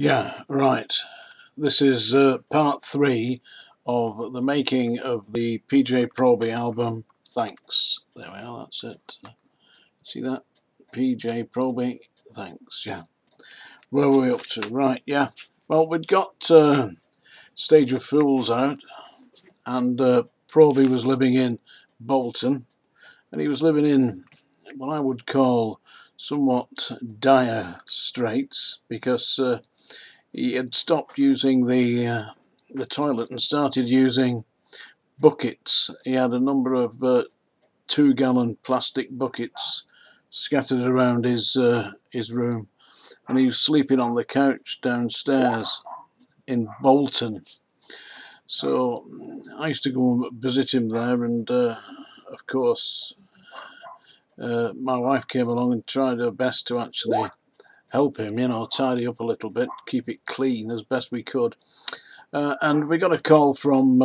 Yeah, right. This is part 3 of the making of the PROBY album. Thanks. There we are, that's it. See that? PROBY, thanks, yeah. Where were we up to? Right, yeah. Well, we'd got Stage of Fools out, and Proby was living in Bolton, and he was living in what I would call somewhat dire straits, because he had stopped using the toilet and started using buckets. He had a number of 2-gallon plastic buckets scattered around his room, and he was sleeping on the couch downstairs in Bolton. So I used to go and visit him there, and of course my wife came along and tried her best to actually help him, tidy up a little bit, keep it clean as best we could. And we got a call from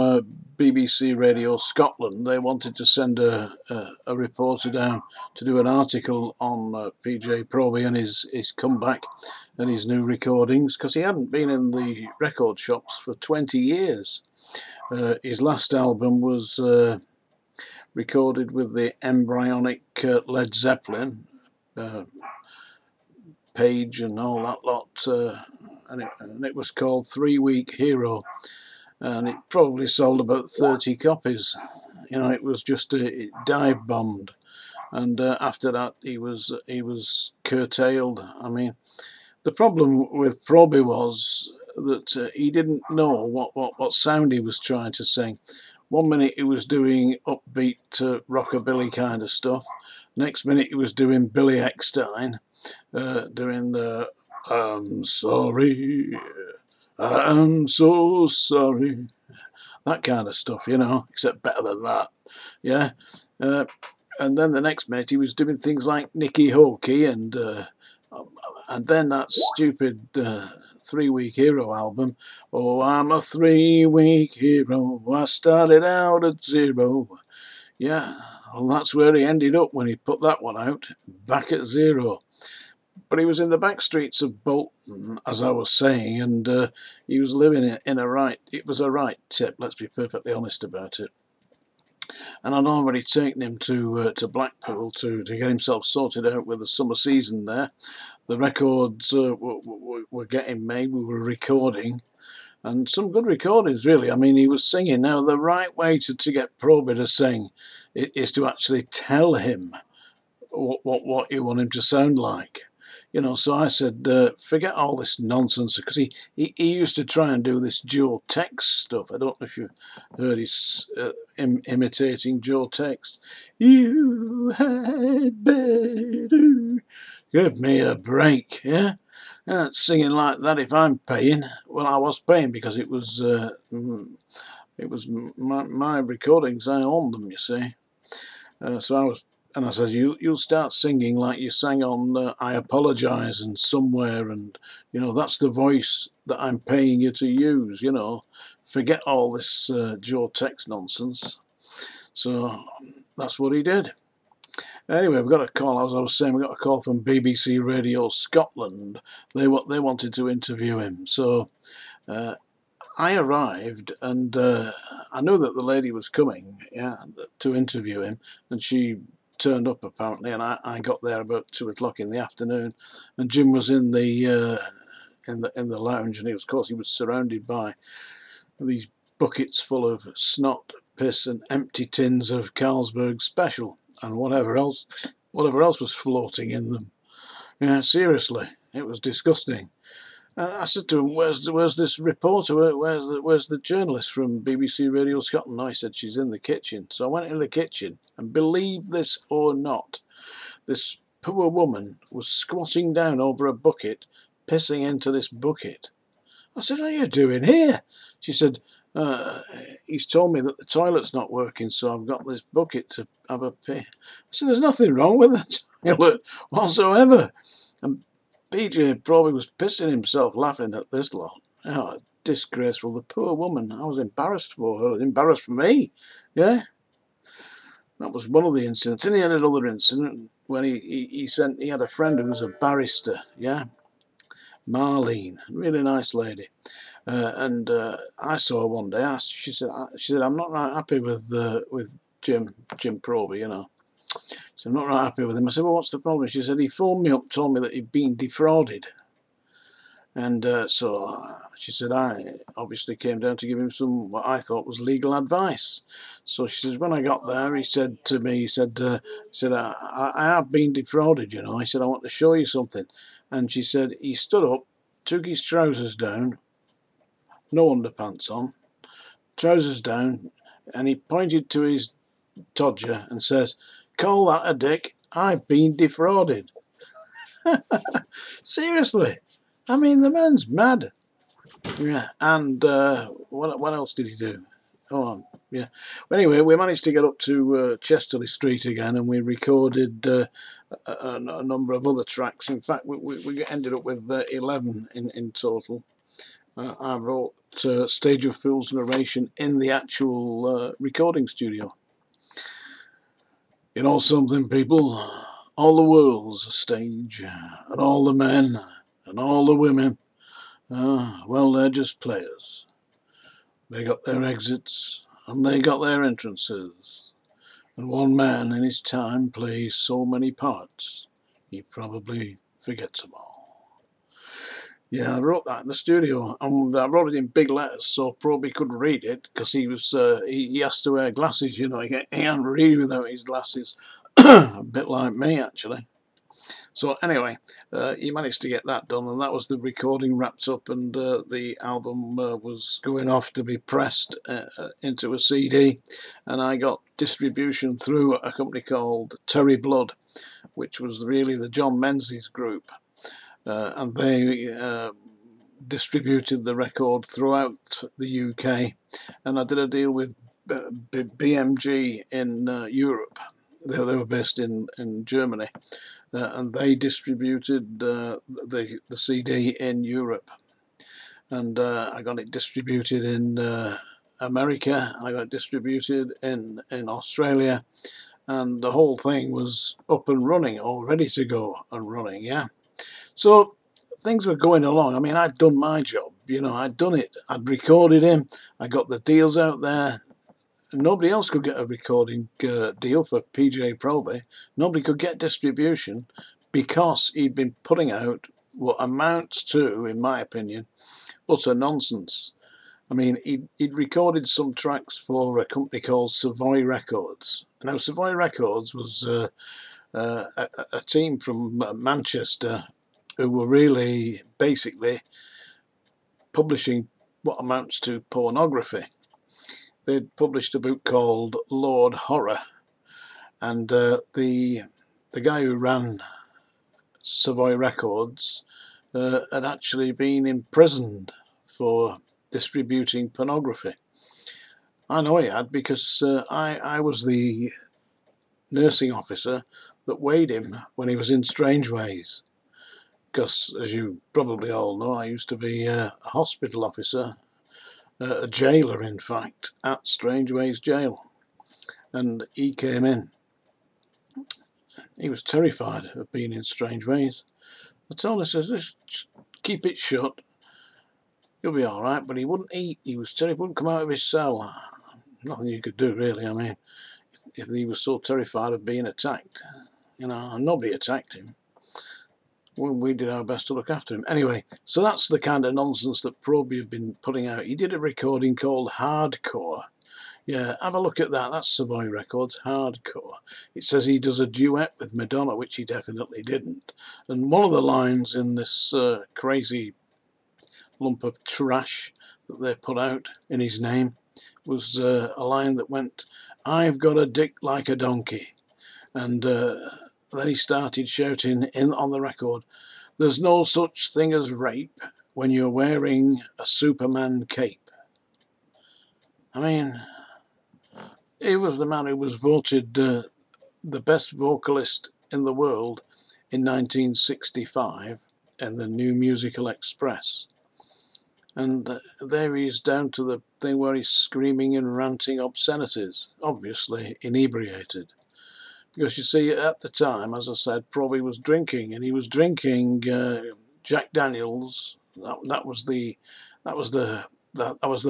BBC Radio Scotland. They wanted to send a reporter down to do an article on PROBY and his comeback and his new recordings, because he hadn't been in the record shops for 20 years. His last album was recorded with the embryonic Led Zeppelin, Page and all that lot, and it was called 3-Week Hero, and it probably sold about 30 copies. It was just it dive bombed, and after that he was curtailed. I mean, the problem with Proby was that he didn't know what sound he was trying to sing. One minute he was doing upbeat rockabilly kind of stuff. Next minute he was doing Billy Eckstine, doing the "I'm sorry, I'm so sorry," that kind of stuff, except better than that, yeah. And then the next minute he was doing things like Nicky Hokey, and then that stupid 3-Week Hero album. Oh, I'm a 3-week hero, I started out at 0. Yeah, well, that's where he ended up when he put that one out, back at 0. But he was in the back streets of Bolton, as I was saying, and he was living in it was a right tip, let's be perfectly honest about it. And I'd already taken him to Blackpool to get himself sorted out with the summer season there. The records were getting made, we were recording, and some good recordings, really. I mean, he was singing. Now, the right way to get Proby to sing is to actually tell him what you want him to sound like. So I said, forget all this nonsense, because he used to try and do this Joe Tex stuff. I don't know if you've heard his imitating Joe Tex. You had better give me a break, yeah? Singing like that, if I'm paying, well, I was paying because it was my recordings. I owned them, you see. So I was. And I said, you'll start singing like you sang on I Apologise and Somewhere, and that's the voice that I'm paying you to use. Forget all this Joe Tex nonsense. So that's what he did. Anyway, we got a call. As I was saying, we got a call from BBC Radio Scotland. They wanted to interview him. So I arrived, and I knew that the lady was coming, to interview him, and she turned up apparently, and I got there about 2 o'clock in the afternoon, and Jim was in the lounge, and of course he was surrounded by these buckets full of snot, piss, and empty tins of Carlsberg Special and whatever else was floating in them. Yeah, seriously, it was disgusting. I said to him, "Where's this reporter? Where's the journalist from BBC Radio Scotland?" No, he said, "She's in the kitchen." So I went in the kitchen, and believe this or not, this poor woman was squatting down over a bucket, pissing into this bucket. I said, "What are you doing here?" She said, "He's told me that the toilet's not working, so I've got this bucket to have a pee." I said, "There's nothing wrong with the toilet whatsoever." And PROBY was pissing himself laughing at this lot. Oh, disgraceful. The poor woman. I was embarrassed for her. Embarrassed for me. Yeah. That was one of the incidents. And he had another incident when he had a friend who was a barrister. Yeah. Marlene, really nice lady. And I saw her one day. She said, I'm not right happy with Jim PROBY, you know. So I'm not right happy with him. I said, well, what's the problem? She said, he phoned me up, told me that he'd been defrauded. And so she said, I obviously came down to give him some, what I thought was legal advice. So she says, when I got there, he said to me, he said, I have been defrauded, you know. I said, I want to show you something. And she said, he stood up, took his trousers down, no underpants on, trousers down, and he pointed to his todger and says, call that a dick, I've been defrauded. Seriously, I mean, the man's mad. Yeah, and what else did he do? Oh, yeah. Well, anyway, we managed to get up to Chesterley Street again, and we recorded a number of other tracks. In fact, we ended up with 11 in total. I wrote Stage of Fools narration in the actual recording studio. You know something, people? All the world's a stage, and all the men and all the women, well, they're just players. They got their exits and they got their entrances. And one man in his time plays so many parts, he probably forgets them all. Yeah, I wrote that in the studio, and I wrote it in big letters so PROBY could read it, because he was he has to wear glasses, you know. He can't read without his glasses. A bit like me, actually. So anyway, he managed to get that done, and that was the recording wrapped up, and the album was going off to be pressed into a CD, and I got distribution through a company called Terry Blood, which was really the John Menzies group, and they distributed the record throughout the UK, and I did a deal with BMG in Europe. They were based in Germany, and they distributed the CD in Europe, and I got it distributed in America. I got it distributed in Australia, and the whole thing was up and running, or ready to go and running. Yeah, so things were going along. I mean, I'd done my job, you know. I'd done it. I'd recorded him. I got the deals out there. Nobody else could get a recording deal for PJ PROBY. Nobody could get distribution, because he'd been putting out what amounts to, in my opinion, utter nonsense. I mean, he'd recorded some tracks for a company called Savoy Records. Now, Savoy Records was a team from Manchester who were really basically publishing what amounts to pornography. They'd published a book called Lord Horror, and the guy who ran Savoy Records had actually been imprisoned for distributing pornography. I know he had, because I was the nursing officer that weighed him when he was in Strangeways. Because, as you probably all know, I used to be a hospital officer, a jailer in fact, at Strangeways Jail, and he came in. He was terrified of being in Strangeways. I told him, just keep it shut, you'll be alright, but he wouldn't eat. He was terrible, wouldn't come out of his cell. Nothing you could do, really. I mean, if he was so terrified of being attacked, you know, and nobody attacked him. We did our best to look after him. Anyway, so that's the kind of nonsense that PROBY had been putting out. He did a recording called Hardcore. Yeah, have a look at that. That's Savoy Records, Hardcore. It says he does a duet with Madonna, which he definitely didn't. And one of the lines in this crazy lump of trash that they put out in his name was a line that went, "I've got a dick like a donkey." And then he started shouting on the record, "There's no such thing as rape when you're wearing a Superman cape." I mean, he was the man who was voted the best vocalist in the world in 1965 in the New Musical Express. And there he is, down to the thing where he's screaming and ranting obscenities, obviously inebriated. Because you see, at the time, as I said, PROBY was drinking, and he was drinking Jack Daniels. That was the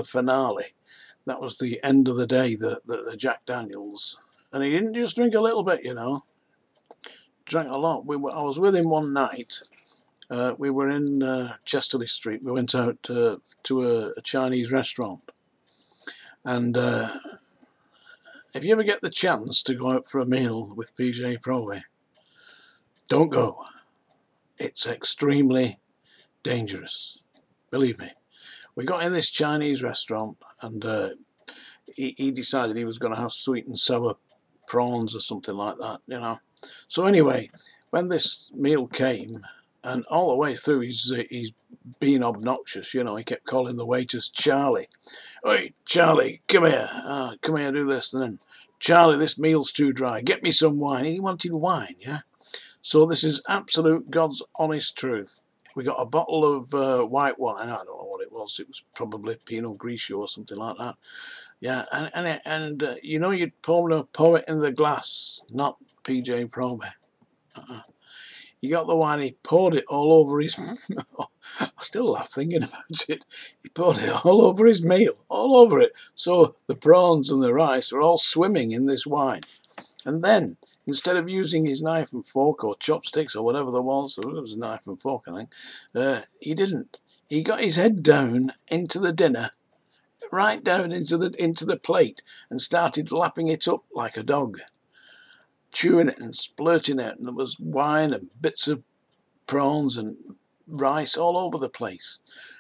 finale. That was the end of the day. The Jack Daniels, and he didn't just drink a little bit, you know. Drank a lot. I was with him one night. We were in Chesterley Street. We went out to a Chinese restaurant, and if you ever get the chance to go out for a meal with PJ PROBY, don't go. It's extremely dangerous. Believe me. We got in this Chinese restaurant, and he decided he was going to have sweet and sour prawns or something like that, you know. So anyway, when this meal came, and all the way through he's being obnoxious, you know. He kept calling the waiters Charlie. Oi, Charlie, come here. Come here, do this. And then, Charlie, this meal's too dry. Get me some wine. He wanted wine, yeah. So this is absolute God's honest truth. We got a bottle of white wine. I don't know what it was. It was probably Pinot Grigio or something like that. Yeah, and you know, you'd pour it in the glass, not PJ PROBY. He got the wine, he poured it all over his... I still laugh thinking about it. He poured it all over his meal, all over it. So the prawns and the rice were all swimming in this wine. And then, instead of using his knife and fork or chopsticks or whatever there was a knife and fork, I think, he didn't. He got his head down into the dinner, right down into the plate, and started lapping it up like a dog, chewing it and splurting it, and there was wine and bits of prawns and rice all over the place.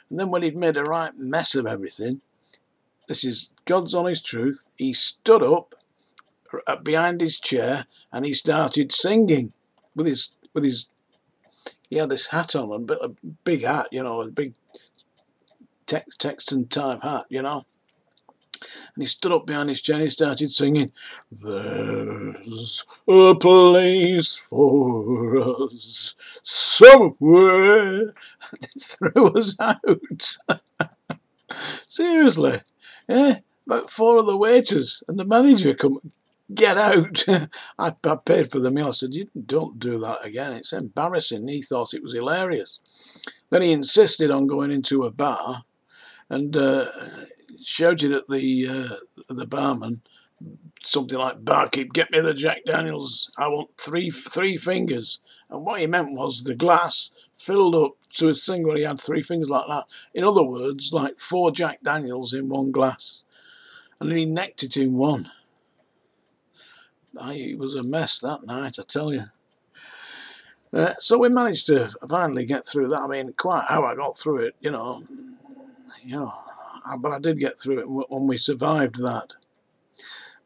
And then when he'd made a right mess of everything, this is God's honest truth, he stood up behind his chair and he started singing with his he had this hat on, a big hat, you know, a big Texan type hat, you know. And he stood up behind his chair and he started singing, "There's a place for us somewhere." And it threw us out. Seriously. Yeah, about 4 of the waiters and the manager come, "Get out." I paid for the meal. I said, "You don't do that again. It's embarrassing." He thought it was hilarious. Then he insisted on going into a bar and shouted at the barman something like, "Barkeep, get me the Jack Daniels. I want three fingers." And what he meant was the glass filled up to a thing where he had 3 fingers like that. In other words, like 4 Jack Daniels in one glass. And then he necked it in one. It was a mess that night, I tell you. So we managed to finally get through that. I mean, quite how I got through it, you know, but I did get through it when we survived that.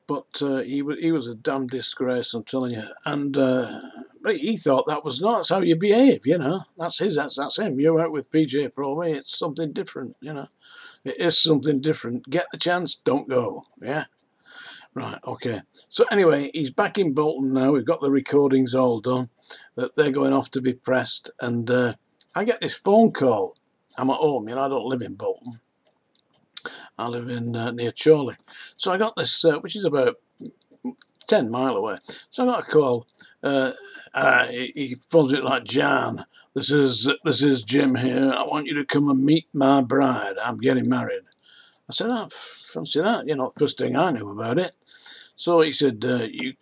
But he was a damn disgrace, I'm telling you. And but he thought that's how you behave, you know. That's him. You're out with PJ PROBY. It's something different, you know. It is something different. Get the chance, don't go. Yeah. Right, okay. So anyway, he's back in Bolton now. We've got the recordings all done. That they're going off to be pressed. And I get this phone call. I'm at home, you know, I don't live in Bolton. I live in near Chorley. So I got this, which is about 10 mile away. So I got a call. He phones it like, "Jan, this is Jim here. I want you to come and meet my bride. I'm getting married." I said, "Oh, fancy that, you know, first thing I knew about it." So he said,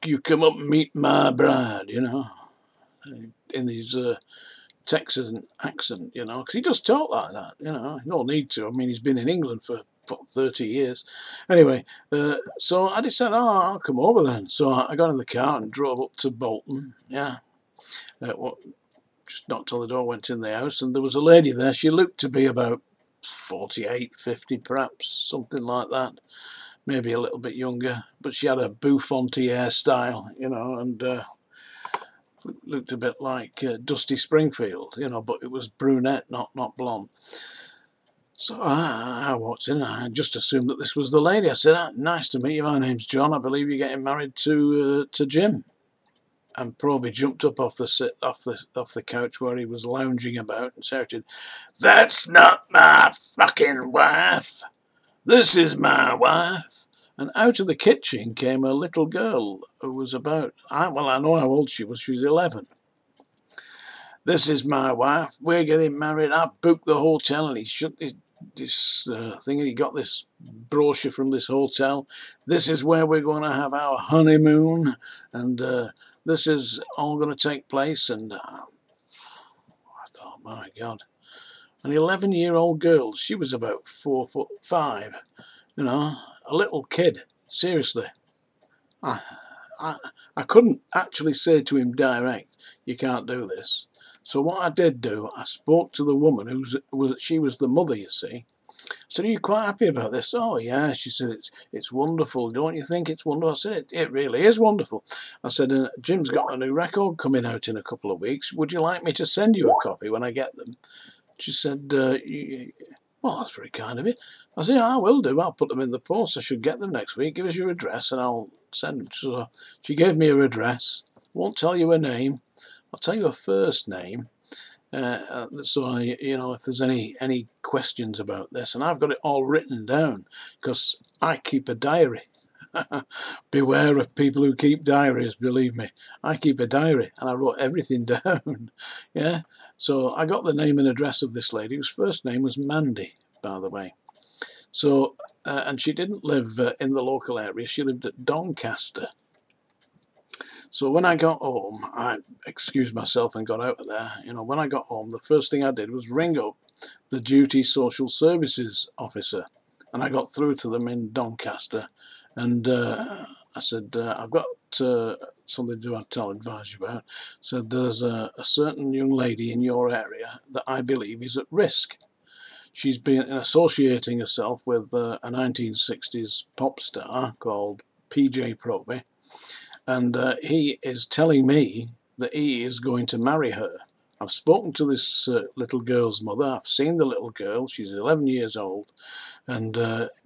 you come up and meet my bride, you know, in his Texan accent, you know, because he does talk like that, you know, no need to. I mean, he's been in England for 30 years. Anyway, so I decided, I'll come over then. So I got in the car and drove up to Bolton, yeah. Just knocked on the door, went in the house, and there was a lady there. She looked to be about 48, 50 perhaps, something like that. Maybe a little bit younger, but she had a bouffanty hairstyle, you know, and looked a bit like Dusty Springfield, you know, but it was brunette, not blonde. So I walked in, and I just assumed that this was the lady. I said, "Nice to meet you, my name's John. I believe you're getting married to Jim." And PROBY jumped up off the couch where he was lounging about and shouted, "That's not my fucking wife. This is my wife." And out of the kitchen came a little girl who was about, I know how old she was 11. This is my wife. We're getting married. I booked the hotel, and he shut this thing, and he got this brochure from this hotel. This is where we're going to have our honeymoon, and this is all going to take place. And I thought, my God, an 11-year-old girl. She was about 4'5", you know, a little kid. Seriously, I couldn't actually say to him direct, you can't do this. So what I did do, I spoke to the woman she was the mother, you see. I said, are you quite happy about this? Oh yeah, she said, it's wonderful. Don't you think it's wonderful? I said, it really is wonderful. I said, Jim's got a new record coming out in a couple of weeks. Would you like me to send you a copy when I get them? She said, well, that's very kind of you. I said, yeah, I will do. I'll put them in the post. I should get them next week. Give us your address and I'll send them. So she gave me her address. Won't tell you her name. I'll tell you her first name. So you know, if there's any questions about this, and I've got it all written down because I keep a diary. Beware of people who keep diaries, believe me. I keep a diary and I wrote everything down. Yeah, so I got the name and address of this lady whose first name was Mandy, by the way. So and she didn't live in the local area. She lived at Doncaster. So when I got home, I excused myself and got out of there. You know, when I got home, the first thing I did was ring up the duty social services officer, and I got through to them in Doncaster. And I said, I've got something to advise you about. So there's a certain young lady in your area that I believe is at risk. She's been associating herself with a 1960s pop star called PROBY. And he is telling me that he is going to marry her. I've spoken to this little girl's mother. I've seen the little girl. She's 11 years old. And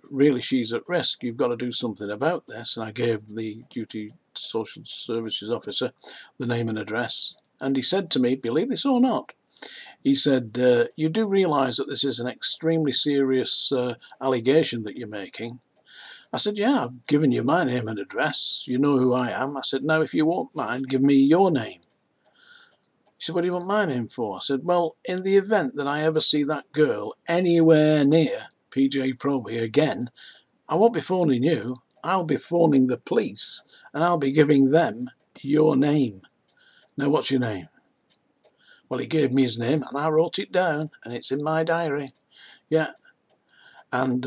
really, she's at risk. You've got to do something about this. And I gave the duty social services officer the name and address. And he said to me, believe this or not, he said, you do realise that this is an extremely serious allegation that you're making. I said, yeah, I've given you my name and address. You know who I am. I said, now, if you won't mind, give me your name. He said, what do you want my name for? I said, well, in the event that I ever see that girl anywhere near PROBY again, I won't be phoning you. I'll be phoning the police and I'll be giving them your name. Now, what's your name? Well, he gave me his name and I wrote it down and it's in my diary. Yeah. And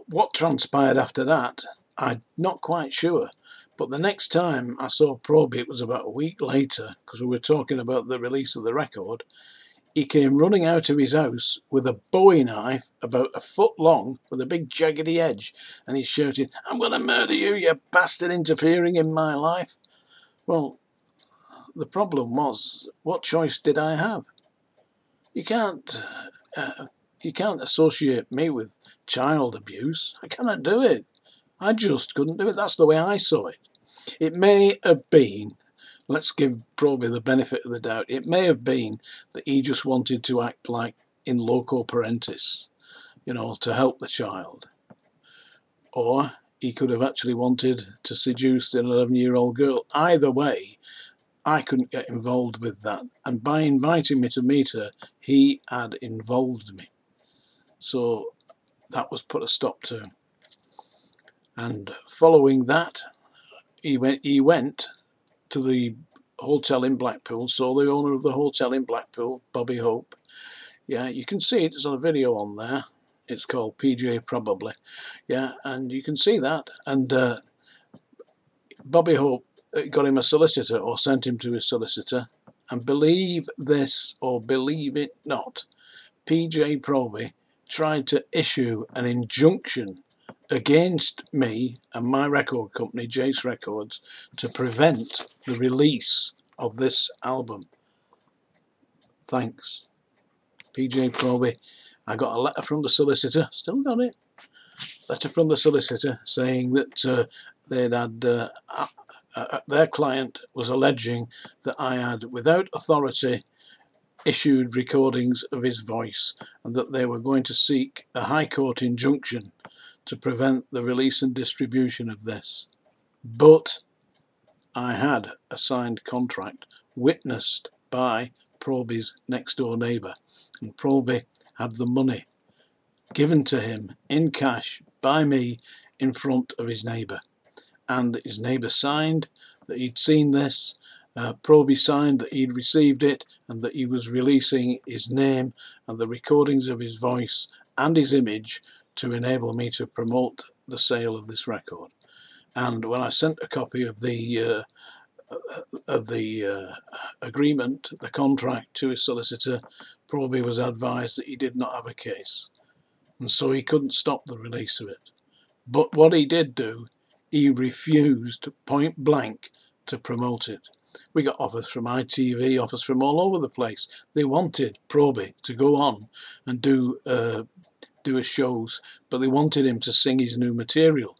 what transpired after that, I'm not quite sure. But the next time I saw PROBY, it was about a week later, because we were talking about the release of the record. He came running out of his house with a Bowie knife about a foot long with a big jaggedy edge, and he's shouting, I'm going to murder you, you bastard, interfering in my life. Well, the problem was, what choice did I have? You can't associate me with child abuse. I cannot do it. I just couldn't do it. That's the way I saw it. It may have been, let's give PROBY the benefit of the doubt, it may have been that he just wanted to act like in loco parentis, you know, to help the child. Or he could have actually wanted to seduce an 11-year-old girl. Either way, I couldn't get involved with that. And by inviting me to meet her, he had involved me. So that was put a stop to. And following that, he went to the hotel in Blackpool, saw the owner of the hotel in Blackpool, Bobby Hope. Yeah, you can see it. There's a video on there. It's called PJ Probably. Yeah, and you can see that. And Bobby Hope got him a solicitor, or sent him to his solicitor. And believe this or believe it not, PROBY tried to issue an injunction against me and my record company, Jace Records, to prevent the release of this album. Thanks, PROBY. I got a letter from the solicitor, still got it, letter from the solicitor saying that they'd had their client was alleging that I had, without authority, issued recordings of his voice, and that they were going to seek a High Court injunction to prevent the release and distribution of this. But I had a signed contract witnessed by Proby's next door neighbour, and Proby had the money given to him in cash by me in front of his neighbour, and his neighbour signed that he'd seen this. Proby signed that he'd received it and that he was releasing his name and the recordings of his voice and his image to enable me to promote the sale of this record. And when I sent a copy of the agreement, the contract, to his solicitor, Proby was advised that he did not have a case, and so he couldn't stop the release of it. But what he did do, he refused point blank to promote it. We got offers from ITV, offers from all over the place. They wanted Proby to go on and do his shows, but they wanted him to sing his new material.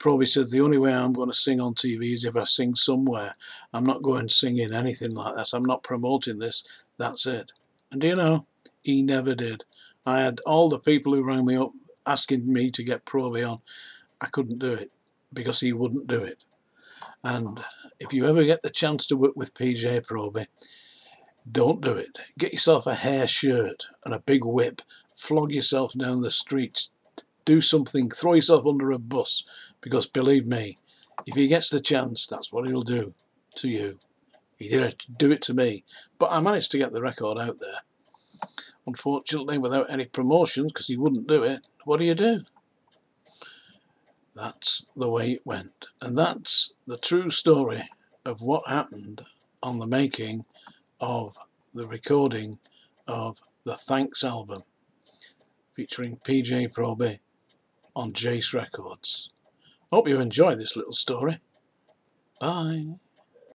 Proby said, the only way I'm going to sing on TV is if I sing somewhere. I'm not going singing anything like that. I'm not promoting this. That's it. And do you know, he never did. I had all the people who rang me up asking me to get Proby on. I couldn't do it because he wouldn't do it. And if you ever get the chance to work with PJ Proby, don't do it. Get yourself a hair shirt and a big whip. Flog yourself down the streets. Do something. Throw yourself under a bus. Because believe me, if he gets the chance, that's what he'll do to you. He did do it to me. But I managed to get the record out there. Unfortunately, without any promotions, because he wouldn't do it. What do? That's the way it went. And that's the true story of what happened on the making of the recording of the Thanks album featuring PJ Proby on Jace Records. Hope you enjoyed this little story. Bye.